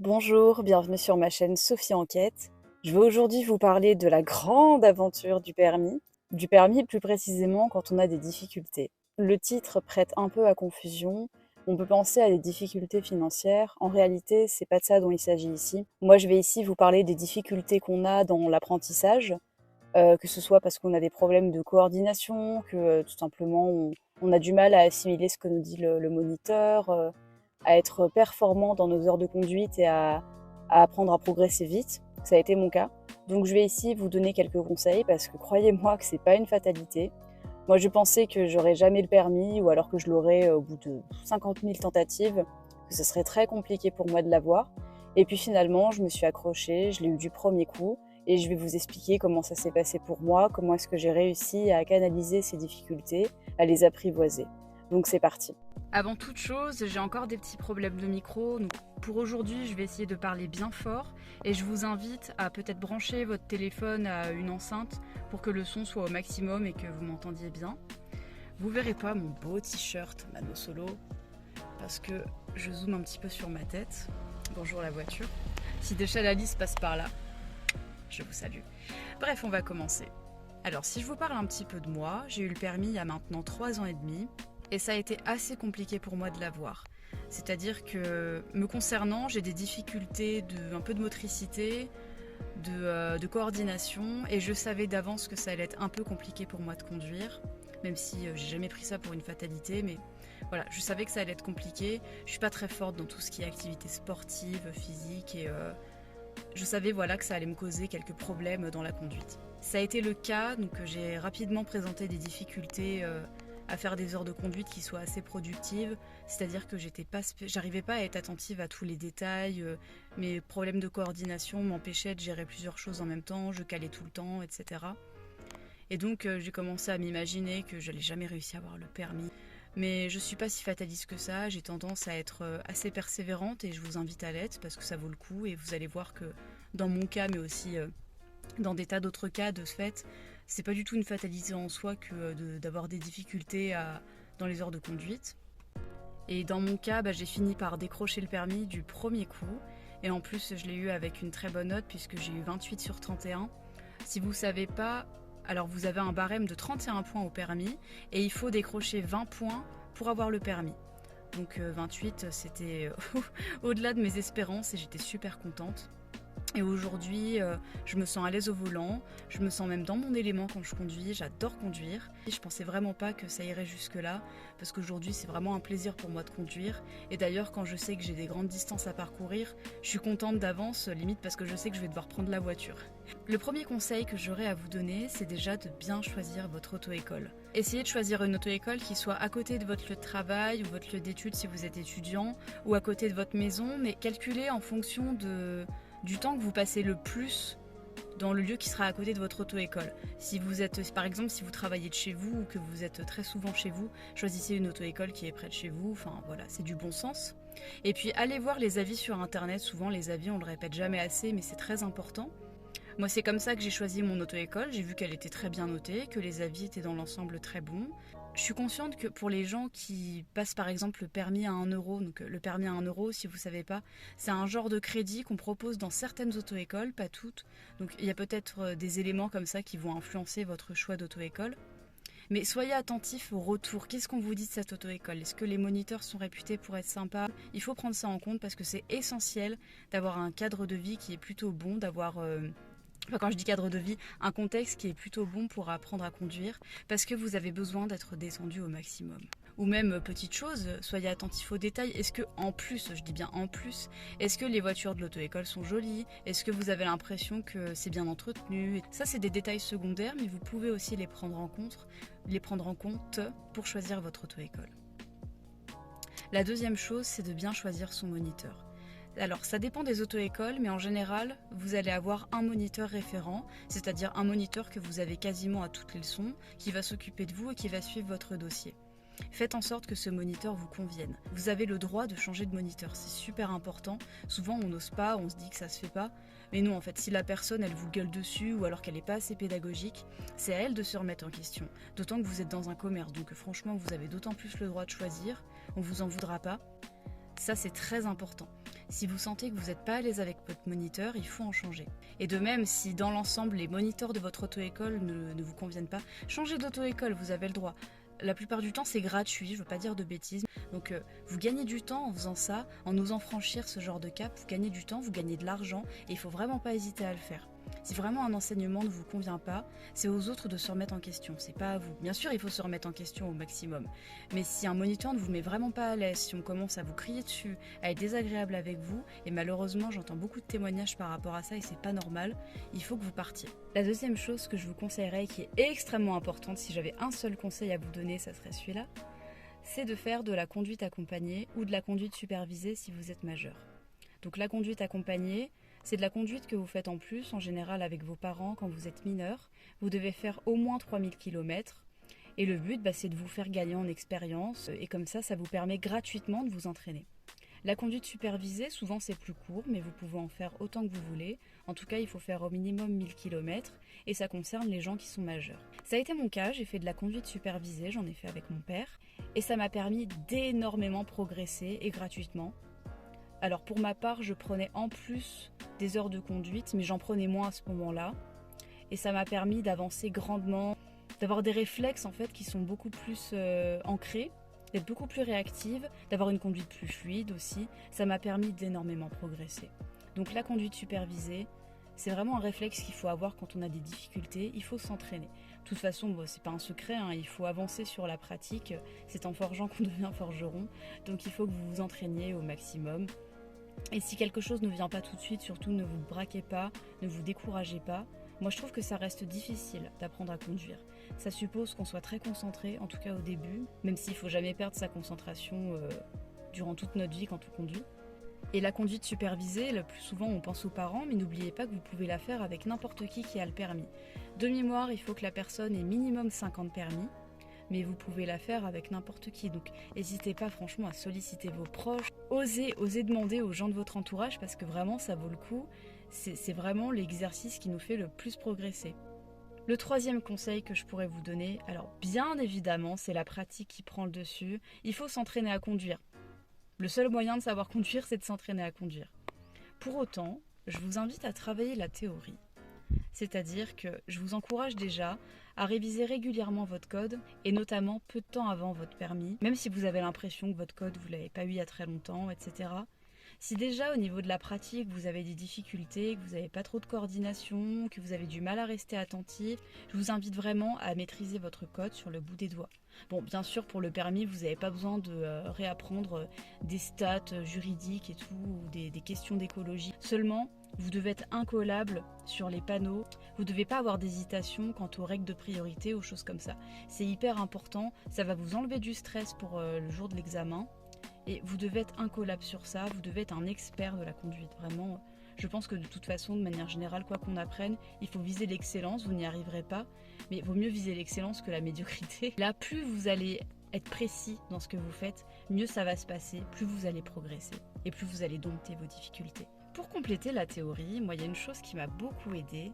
Bonjour, bienvenue sur ma chaîne Sophie Enquête. Je vais aujourd'hui vous parler de la grande aventure du permis plus précisément quand on a des difficultés. Le titre prête un peu à confusion, on peut penser à des difficultés financières, en réalité c'est pas de ça dont il s'agit ici. Moi je vais ici vous parler des difficultés qu'on a dans l'apprentissage, que ce soit parce qu'on a des problèmes de coordination, que tout simplement on a du mal à assimiler ce que nous dit le moniteur, à être performant dans nos heures de conduite et à apprendre à progresser vite. Ça a été mon cas. Donc je vais ici vous donner quelques conseils parce que croyez-moi que c'est pas une fatalité. Moi je pensais que j'aurais jamais le permis ou alors que je l'aurais au bout de 50 000 tentatives, que ce serait très compliqué pour moi de l'avoir. Et puis finalement je me suis accrochée, je l'ai eu du premier coup et je vais vous expliquer comment ça s'est passé pour moi, comment est-ce que j'ai réussi à canaliser ces difficultés, à les apprivoiser. Donc c'est parti. Avant toute chose, j'ai encore des petits problèmes de micro, donc pour aujourd'hui, je vais essayer de parler bien fort et je vous invite à peut-être brancher votre téléphone à une enceinte pour que le son soit au maximum et que vous m'entendiez bien. Vous verrez pas mon beau t-shirt Mano Solo parce que je zoome un petit peu sur ma tête. Bonjour la voiture. Si déjà la liste passe par là, je vous salue. Bref, on va commencer. Alors, si je vous parle un petit peu de moi, j'ai eu le permis il y a maintenant 3 ans et demi. Et ça a été assez compliqué pour moi de l'avoir. C'est-à-dire que, me concernant, j'ai des difficultés un peu de motricité, de coordination, et je savais d'avance que ça allait être un peu compliqué pour moi de conduire, même si j'ai jamais pris ça pour une fatalité, mais voilà, je savais que ça allait être compliqué. Je suis pas très forte dans tout ce qui est activité sportive, physique, et je savais voilà que ça allait me causer quelques problèmes dans la conduite. Ça a été le cas, donc j'ai rapidement présenté des difficultés à faire des heures de conduite qui soient assez productives, c'est-à-dire que j'arrivais pas à être attentive à tous les détails, mes problèmes de coordination m'empêchaient de gérer plusieurs choses en même temps, je calais tout le temps, etc. Et donc j'ai commencé à m'imaginer que j'allais jamais réussir à avoir le permis. Mais je suis pas si fataliste que ça, j'ai tendance à être assez persévérante et je vous invite à l'être parce que ça vaut le coup et vous allez voir que dans mon cas mais aussi dans des tas d'autres cas de ce fait, c'est pas du tout une fatalité en soi que d'avoir des difficultés dans les heures de conduite. Et dans mon cas, j'ai fini par décrocher le permis du premier coup. Et en plus, je l'ai eu avec une très bonne note puisque j'ai eu 28 sur 31. Si vous ne savez pas, alors vous avez un barème de 31 points au permis et il faut décrocher 20 points pour avoir le permis. Donc 28, c'était au-delà de mes espérances et j'étais super contente. Et aujourd'hui, je me sens à l'aise au volant, je me sens même dans mon élément quand je conduis, j'adore conduire. Je pensais vraiment pas que ça irait jusque-là, parce qu'aujourd'hui c'est vraiment un plaisir pour moi de conduire. Et d'ailleurs, quand je sais que j'ai des grandes distances à parcourir, je suis contente d'avance, limite parce que je sais que je vais devoir prendre la voiture. Le premier conseil que j'aurais à vous donner, c'est déjà de bien choisir votre auto-école. Essayez de choisir une auto-école qui soit à côté de votre lieu de travail ou votre lieu d'études si vous êtes étudiant, ou à côté de votre maison, mais calculez en fonction du temps que vous passez le plus dans le lieu qui sera à côté de votre auto-école. Si vous êtes, par exemple, si vous travaillez de chez vous ou que vous êtes très souvent chez vous, choisissez une auto-école qui est près de chez vous. Enfin voilà, c'est du bon sens. Et puis allez voir les avis sur internet. Souvent les avis, on le répète jamais assez, mais c'est très important. Moi, c'est comme ça que j'ai choisi mon auto-école. J'ai vu qu'elle était très bien notée, que les avis étaient dans l'ensemble très bons. Je suis consciente que pour les gens qui passent par exemple le permis à 1 euro, donc le permis à 1 euro, si vous ne savez pas, c'est un genre de crédit qu'on propose dans certaines auto-écoles, pas toutes. Donc il y a peut-être des éléments comme ça qui vont influencer votre choix d'auto-école. Mais soyez attentifs au retour. Qu'est-ce qu'on vous dit de cette auto-école? Est-ce que les moniteurs sont réputés pour être sympas? Il faut prendre ça en compte parce que c'est essentiel d'avoir un cadre de vie qui est plutôt bon, d'avoir quand je dis cadre de vie, un contexte qui est plutôt bon pour apprendre à conduire, parce que vous avez besoin d'être descendu au maximum. Ou même, petite chose, soyez attentifs aux détails. Est-ce que, en plus, je dis bien en plus, est-ce que les voitures de l'auto-école sont jolies? Est-ce que vous avez l'impression que c'est bien entretenu? Ça, c'est des détails secondaires, mais vous pouvez aussi les prendre en compte pour choisir votre auto-école. La deuxième chose, c'est de bien choisir son moniteur. Alors, ça dépend des auto-écoles, mais en général, vous allez avoir un moniteur référent, c'est-à-dire un moniteur que vous avez quasiment à toutes les leçons, qui va s'occuper de vous et qui va suivre votre dossier. Faites en sorte que ce moniteur vous convienne. Vous avez le droit de changer de moniteur, c'est super important. Souvent, on n'ose pas, on se dit que ça se fait pas. Mais non, en fait, si la personne, elle vous gueule dessus ou alors qu'elle n'est pas assez pédagogique, c'est à elle de se remettre en question. D'autant que vous êtes dans un commerce, donc franchement, vous avez d'autant plus le droit de choisir. On vous en voudra pas. Ça, c'est très important. Si vous sentez que vous n'êtes pas à l'aise avec votre moniteur, il faut en changer. Et de même, si dans l'ensemble, les moniteurs de votre auto-école ne vous conviennent pas, changez d'auto-école, vous avez le droit. La plupart du temps, c'est gratuit, je ne veux pas dire de bêtises. Donc vous gagnez du temps en faisant ça, en osant franchir ce genre de cap, vous gagnez du temps, vous gagnez de l'argent, et il ne faut vraiment pas hésiter à le faire. Si vraiment un enseignement ne vous convient pas, c'est aux autres de se remettre en question, c'est pas à vous. Bien sûr, il faut se remettre en question au maximum. Mais si un moniteur ne vous met vraiment pas à l'aise, si on commence à vous crier dessus, à être désagréable avec vous, et malheureusement j'entends beaucoup de témoignages par rapport à ça et c'est pas normal, il faut que vous partiez. La deuxième chose que je vous conseillerais, qui est extrêmement importante, si j'avais un seul conseil à vous donner, ça serait celui-là, c'est de faire de la conduite accompagnée ou de la conduite supervisée si vous êtes majeur. Donc la conduite accompagnée, c'est de la conduite que vous faites en plus, en général avec vos parents quand vous êtes mineur. Vous devez faire au moins 3000 km. Et le but, c'est de vous faire gagner en expérience. Et comme ça vous permet gratuitement de vous entraîner. La conduite supervisée, souvent c'est plus court, mais vous pouvez en faire autant que vous voulez. En tout cas, il faut faire au minimum 1000 km. Et ça concerne les gens qui sont majeurs. Ça a été mon cas, j'ai fait de la conduite supervisée, j'en ai fait avec mon père. Et ça m'a permis d'énormément progresser et gratuitement. Alors pour ma part, je prenais en plus des heures de conduite, mais j'en prenais moins à ce moment-là. Et ça m'a permis d'avancer grandement, d'avoir des réflexes en fait qui sont beaucoup plus ancrés, d'être beaucoup plus réactive, d'avoir une conduite plus fluide aussi. Ça m'a permis d'énormément progresser. Donc la conduite supervisée, c'est vraiment un réflexe qu'il faut avoir quand on a des difficultés, il faut s'entraîner. De toute façon, c'est pas un secret, il faut avancer sur la pratique. C'est en forgeant qu'on devient forgeron. Donc il faut que vous vous entraîniez au maximum. Et si quelque chose ne vient pas tout de suite, surtout ne vous braquez pas, ne vous découragez pas. Moi je trouve que ça reste difficile d'apprendre à conduire. Ça suppose qu'on soit très concentré, en tout cas au début, même s'il ne faut jamais perdre sa concentration durant toute notre vie quand on conduit. Et la conduite supervisée, le plus souvent on pense aux parents, mais n'oubliez pas que vous pouvez la faire avec n'importe qui a le permis. De mémoire, il faut que la personne ait minimum 50 permis. Mais vous pouvez la faire avec n'importe qui. Donc n'hésitez pas franchement à solliciter vos proches. Osez demander aux gens de votre entourage parce que vraiment ça vaut le coup. C'est vraiment l'exercice qui nous fait le plus progresser. Le troisième conseil que je pourrais vous donner, alors bien évidemment c'est la pratique qui prend le dessus. Il faut s'entraîner à conduire. Le seul moyen de savoir conduire, c'est de s'entraîner à conduire. Pour autant, je vous invite à travailler la théorie. C'est-à-dire que je vous encourage déjà à réviser régulièrement votre code, et notamment peu de temps avant votre permis, même si vous avez l'impression que votre code, vous ne l'avez pas eu il y a très longtemps, etc. Si déjà au niveau de la pratique, vous avez des difficultés, que vous n'avez pas trop de coordination, que vous avez du mal à rester attentif, je vous invite vraiment à maîtriser votre code sur le bout des doigts. Bon, bien sûr, pour le permis, vous n'avez pas besoin de réapprendre des stats juridiques et tout, ou des questions d'écologie. Seulement, vous devez être incollable sur les panneaux. Vous ne devez pas avoir d'hésitation quant aux règles de priorité, aux choses comme ça. C'est hyper important. Ça va vous enlever du stress pour le jour de l'examen. Et vous devez être incollable sur ça. Vous devez être un expert de la conduite. Vraiment, je pense que de toute façon, de manière générale, quoi qu'on apprenne, il faut viser l'excellence. Vous n'y arriverez pas. Mais il vaut mieux viser l'excellence que la médiocrité. Là, plus vous allez être précis dans ce que vous faites, mieux ça va se passer, plus vous allez progresser. Et plus vous allez dompter vos difficultés. Pour compléter la théorie, moi il y a une chose qui m'a beaucoup aidée,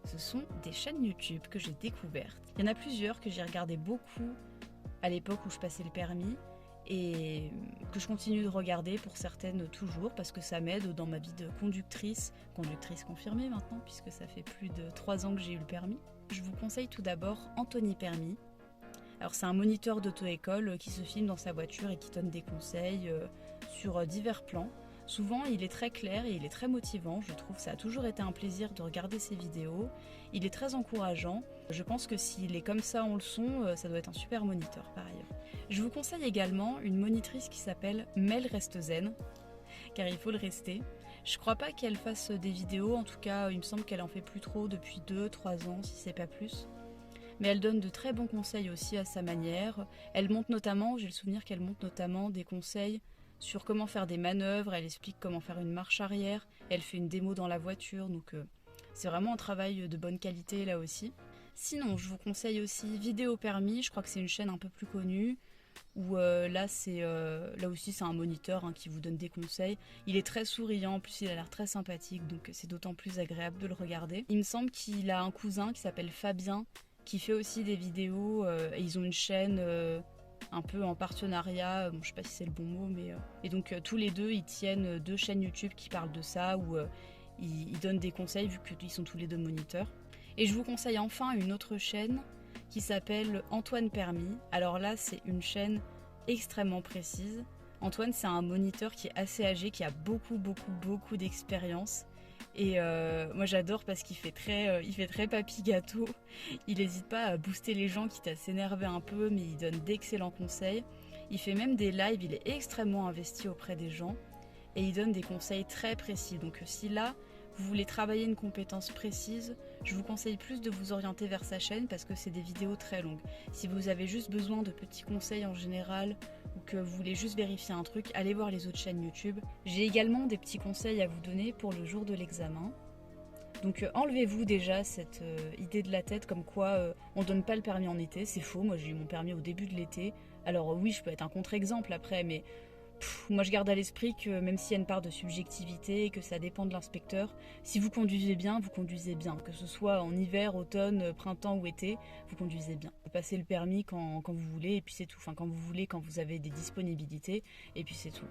ce sont des chaînes YouTube que j'ai découvertes. Il y en a plusieurs que j'ai regardé beaucoup à l'époque où je passais le permis et que je continue de regarder pour certaines toujours parce que ça m'aide dans ma vie de conductrice confirmée maintenant puisque ça fait plus de 3 ans que j'ai eu le permis. Je vous conseille tout d'abord Anthony Permis. Alors c'est un moniteur d'auto-école qui se filme dans sa voiture et qui donne des conseils sur divers plans. Souvent, il est très clair et il est très motivant, je trouve. Ça a toujours été un plaisir de regarder ses vidéos. Il est très encourageant. Je pense que s'il est comme ça en leçon, ça doit être un super moniteur par ailleurs. Je vous conseille également une monitrice qui s'appelle Mel Restezen, car il faut le rester. Je crois pas qu'elle fasse des vidéos, en tout cas, il me semble qu'elle en fait plus trop depuis 2-3 ans, si c'est pas plus. Mais elle donne de très bons conseils aussi à sa manière. Elle montre notamment, j'ai le souvenir qu'elle montre notamment des conseils sur comment faire des manœuvres, elle explique comment faire une marche arrière, elle fait une démo dans la voiture, donc c'est vraiment un travail de bonne qualité là aussi. Sinon, je vous conseille aussi Vidéo Permis, je crois que c'est une chaîne un peu plus connue, où là aussi c'est un moniteur qui vous donne des conseils. Il est très souriant, en plus il a l'air très sympathique, donc c'est d'autant plus agréable de le regarder. Il me semble qu'il a un cousin qui s'appelle Fabien, qui fait aussi des vidéos, et ils ont une chaîne un peu en partenariat, bon, je sais pas si c'est le bon mot, mais... Et donc tous les deux, ils tiennent 2 chaînes YouTube qui parlent de ça, où ils donnent des conseils vu qu'ils sont tous les deux moniteurs. Et je vous conseille enfin une autre chaîne qui s'appelle Antoine Permis. Alors là, c'est une chaîne extrêmement précise. Antoine, c'est un moniteur qui est assez âgé, qui a beaucoup d'expérience. Et moi j'adore parce qu'il fait très papy gâteau. Il n'hésite pas à booster les gens, quitte à s'énerver un peu, mais il donne d'excellents conseils. Il fait même des lives, il est extrêmement investi auprès des gens et il donne des conseils très précis. Donc si là vous voulez travailler une compétence précise, je vous conseille plus de vous orienter vers sa chaîne parce que c'est des vidéos très longues. Si vous avez juste besoin de petits conseils en général ou que vous voulez juste vérifier un truc, allez voir les autres chaînes YouTube. J'ai également des petits conseils à vous donner pour le jour de l'examen. Donc enlevez-vous déjà cette idée de la tête comme quoi on donne pas le permis en été, c'est faux. Moi j'ai eu mon permis au début de l'été. Alors oui, je peux être un contre-exemple après, mais moi je garde à l'esprit que même s'il y a une part de subjectivité et que ça dépend de l'inspecteur, si vous conduisez bien, vous conduisez bien. Que ce soit en hiver, automne, printemps ou été, vous conduisez bien. Vous passez le permis quand vous voulez et puis c'est tout. Enfin quand vous voulez, quand vous avez des disponibilités et puis c'est tout.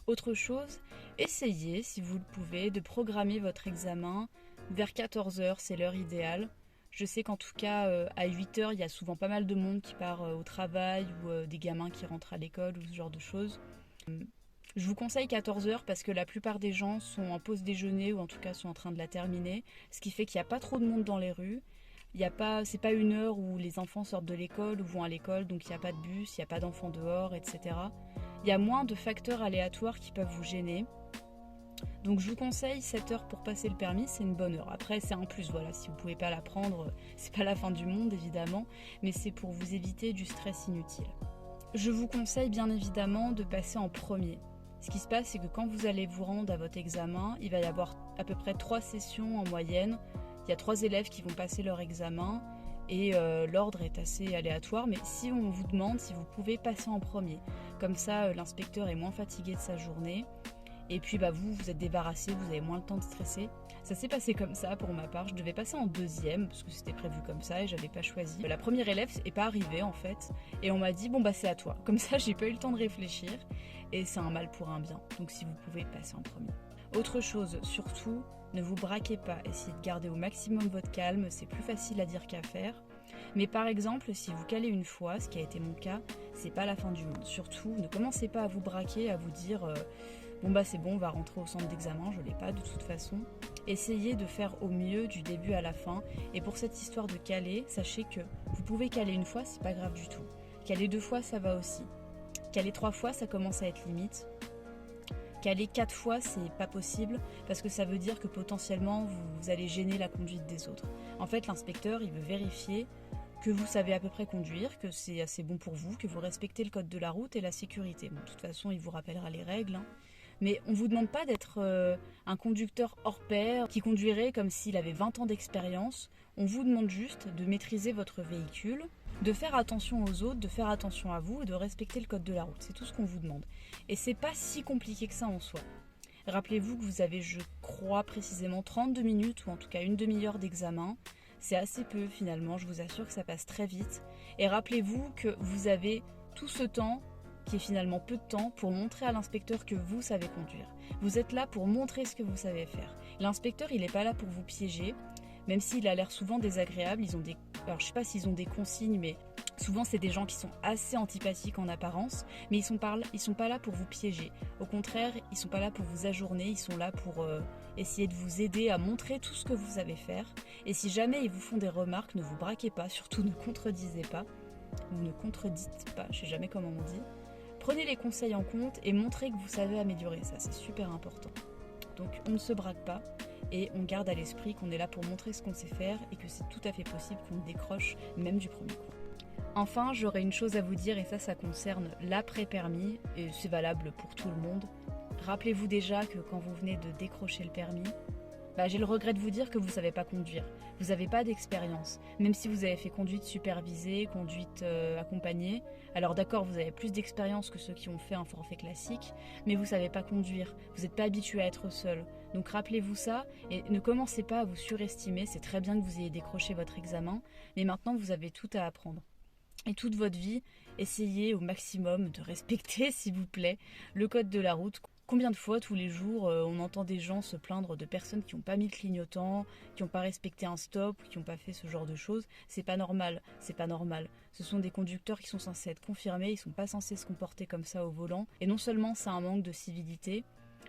Autre chose, essayez, si vous le pouvez, de programmer votre examen vers 14h, c'est l'heure idéale. Je sais qu'en tout cas, à 8h, il y a souvent pas mal de monde qui part au travail ou des gamins qui rentrent à l'école ou ce genre de choses. Je vous conseille 14h parce que la plupart des gens sont en pause déjeuner ou en tout cas sont en train de la terminer, ce qui fait qu'il n'y a pas trop de monde dans les rues. C'est pas une heure où les enfants sortent de l'école ou vont à l'école, donc il n'y a pas de bus, il n'y a pas d'enfants dehors, etc. Il y a moins de facteurs aléatoires qui peuvent vous gêner. Donc je vous conseille 7 heures pour passer le permis, c'est une bonne heure. Après c'est un plus, voilà, si vous ne pouvez pas la prendre, c'est pas la fin du monde évidemment, mais c'est pour vous éviter du stress inutile. Je vous conseille bien évidemment de passer en premier. Ce qui se passe, c'est que quand vous allez vous rendre à votre examen, il va y avoir à peu près 3 sessions en moyenne. Il y a 3 élèves qui vont passer leur examen et l'ordre est assez aléatoire, mais si on vous demande si vous pouvez passer en premier, comme ça l'inspecteur est moins fatigué de sa journée. Et puis vous êtes débarrassé, vous avez moins le temps de stresser. Ça s'est passé comme ça pour ma part. Je devais passer en deuxième parce que c'était prévu comme ça et j'avais pas choisi. La première élève n'est pas arrivée en fait et on m'a dit bon c'est à toi. Comme ça j'ai pas eu le temps de réfléchir et c'est un mal pour un bien. Donc si vous pouvez passer en premier. Autre chose, surtout, ne vous braquez pas. Essayez de garder au maximum votre calme. C'est plus facile à dire qu'à faire. Mais par exemple, si vous calez une fois, ce qui a été mon cas, c'est pas la fin du monde. Surtout, ne commencez pas à vous braquer, à vous dire c'est bon, on va rentrer au centre d'examen, je l'ai pas de toute façon. Essayez de faire au mieux du début à la fin. Et pour cette histoire de caler, sachez que vous pouvez caler une fois, c'est pas grave du tout. Caler 2 fois, ça va aussi. Caler 3 fois, ça commence à être limite. Caler 4 fois, c'est pas possible parce que ça veut dire que potentiellement vous allez gêner la conduite des autres. En fait, l'inspecteur, il veut vérifier que vous savez à peu près conduire, que c'est assez bon pour vous, que vous respectez le code de la route et la sécurité. Bon, de toute façon, il vous rappellera les règles. Mais on ne vous demande pas d'être un conducteur hors pair qui conduirait comme s'il avait 20 ans d'expérience. On vous demande juste de maîtriser votre véhicule, de faire attention aux autres, de faire attention à vous et de respecter le code de la route. C'est tout ce qu'on vous demande. Et c'est pas si compliqué que ça en soi. Rappelez-vous que vous avez, je crois précisément, 32 minutes ou en tout cas une demi-heure d'examen. C'est assez peu finalement, je vous assure que ça passe très vite. Et rappelez-vous que vous avez tout ce temps, qui est finalement peu de temps, pour montrer à l'inspecteur que vous savez conduire. Vous êtes là pour montrer ce que vous savez faire. L'inspecteur, il n'est pas là pour vous piéger, même s'il a l'air souvent désagréable. Alors je sais pas s'ils ont des consignes, mais souvent c'est des gens qui sont assez antipathiques en apparence, mais ils sont pas là pour vous piéger. Au contraire, ils sont pas là pour vous ajourner, ils sont là pour essayer de vous aider à montrer tout ce que vous savez faire. Et si jamais ils vous font des remarques, ne vous braquez pas, surtout ne contredisez pas, ou ne contredites pas, je sais jamais comment on dit. Prenez les conseils en compte et montrez que vous savez améliorer, ça c'est super important. Donc on ne se braque pas et on garde à l'esprit qu'on est là pour montrer ce qu'on sait faire et que c'est tout à fait possible qu'on décroche même du premier coup. Enfin, j'aurais une chose à vous dire et ça concerne l'après-permis et c'est valable pour tout le monde. Rappelez-vous déjà que quand vous venez de décrocher le permis, j'ai le regret de vous dire que vous ne savez pas conduire. Vous n'avez pas d'expérience. Même si vous avez fait conduite supervisée, conduite accompagnée, alors d'accord, vous avez plus d'expérience que ceux qui ont fait un forfait classique, mais vous ne savez pas conduire. Vous n'êtes pas habitué à être seul. Donc rappelez-vous ça et ne commencez pas à vous surestimer. C'est très bien que vous ayez décroché votre examen, mais maintenant vous avez tout à apprendre. Et toute votre vie, essayez au maximum de respecter, s'il vous plaît, le code de la route. Combien de fois tous les jours on entend des gens se plaindre de personnes qui n'ont pas mis le clignotant, qui n'ont pas respecté un stop, qui n'ont pas fait ce genre de choses. C'est pas normal, c'est pas normal. Ce sont des conducteurs qui sont censés être confirmés, ils sont pas censés se comporter comme ça au volant. Et non seulement c'est un manque de civilité,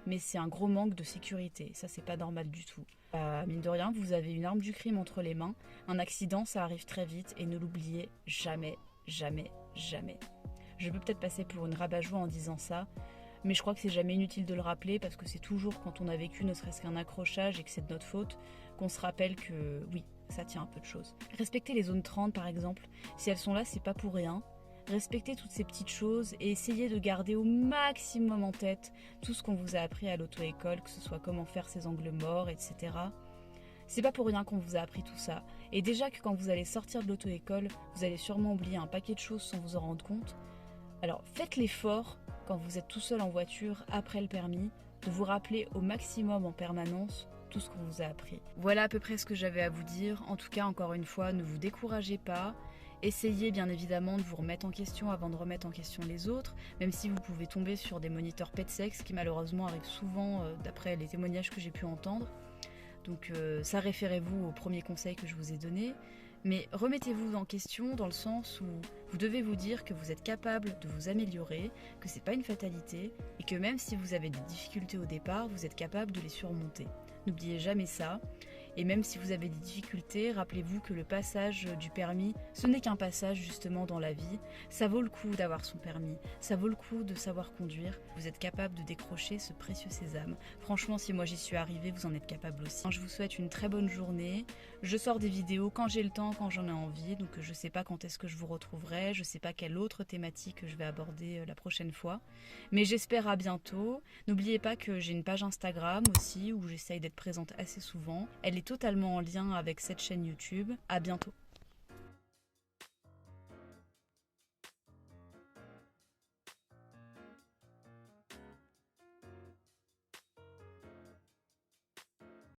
mais c'est un gros manque de sécurité. Ça, c'est pas normal du tout. Mine de rien, vous avez une arme du crime entre les mains. Un accident, ça arrive très vite et ne l'oubliez jamais, jamais, jamais. Je peux peut-être passer pour une rabat-joie en disant ça, mais je crois que c'est jamais inutile de le rappeler parce que c'est toujours quand on a vécu ne serait-ce qu'un accrochage et que c'est de notre faute qu'on se rappelle que oui, ça tient un peu de choses. Respecter les zones 30 par exemple, si elles sont là, c'est pas pour rien. Respectez toutes ces petites choses et essayez de garder au maximum en tête tout ce qu'on vous a appris à l'auto-école, que ce soit comment faire ses angles morts, etc. C'est pas pour rien qu'on vous a appris tout ça. Et déjà que quand vous allez sortir de l'auto-école, vous allez sûrement oublier un paquet de choses sans vous en rendre compte. Alors faites l'effort, quand vous êtes tout seul en voiture après le permis, de vous rappeler au maximum en permanence tout ce qu'on vous a appris. Voilà à peu près ce que j'avais à vous dire. En tout cas, encore une fois, ne vous découragez pas. Essayez bien évidemment de vous remettre en question avant de remettre en question les autres, même si vous pouvez tomber sur des moniteurs pet sexe qui malheureusement arrivent souvent d'après les témoignages que j'ai pu entendre. Donc ça, référez-vous aux premiers conseils que je vous ai donnés. Mais remettez-vous en question dans le sens où vous devez vous dire que vous êtes capable de vous améliorer, que c'est pas une fatalité et que même si vous avez des difficultés au départ, vous êtes capable de les surmonter. N'oubliez jamais ça. Et même si vous avez des difficultés, rappelez-vous que le passage du permis, ce n'est qu'un passage justement dans la vie. Ça vaut le coup d'avoir son permis, ça vaut le coup de savoir conduire. Vous êtes capable de décrocher ce précieux sésame. Franchement, si moi j'y suis arrivée, vous en êtes capable aussi. Je vous souhaite une très bonne journée. Je sors des vidéos quand j'ai le temps, quand j'en ai envie. Donc je sais pas quand est-ce que je vous retrouverai, je sais pas quelle autre thématique je vais aborder la prochaine fois. Mais j'espère à bientôt. N'oubliez pas que j'ai une page Instagram aussi où j'essaye d'être présente assez souvent. Elle est totalement en lien avec cette chaîne YouTube. À bientôt.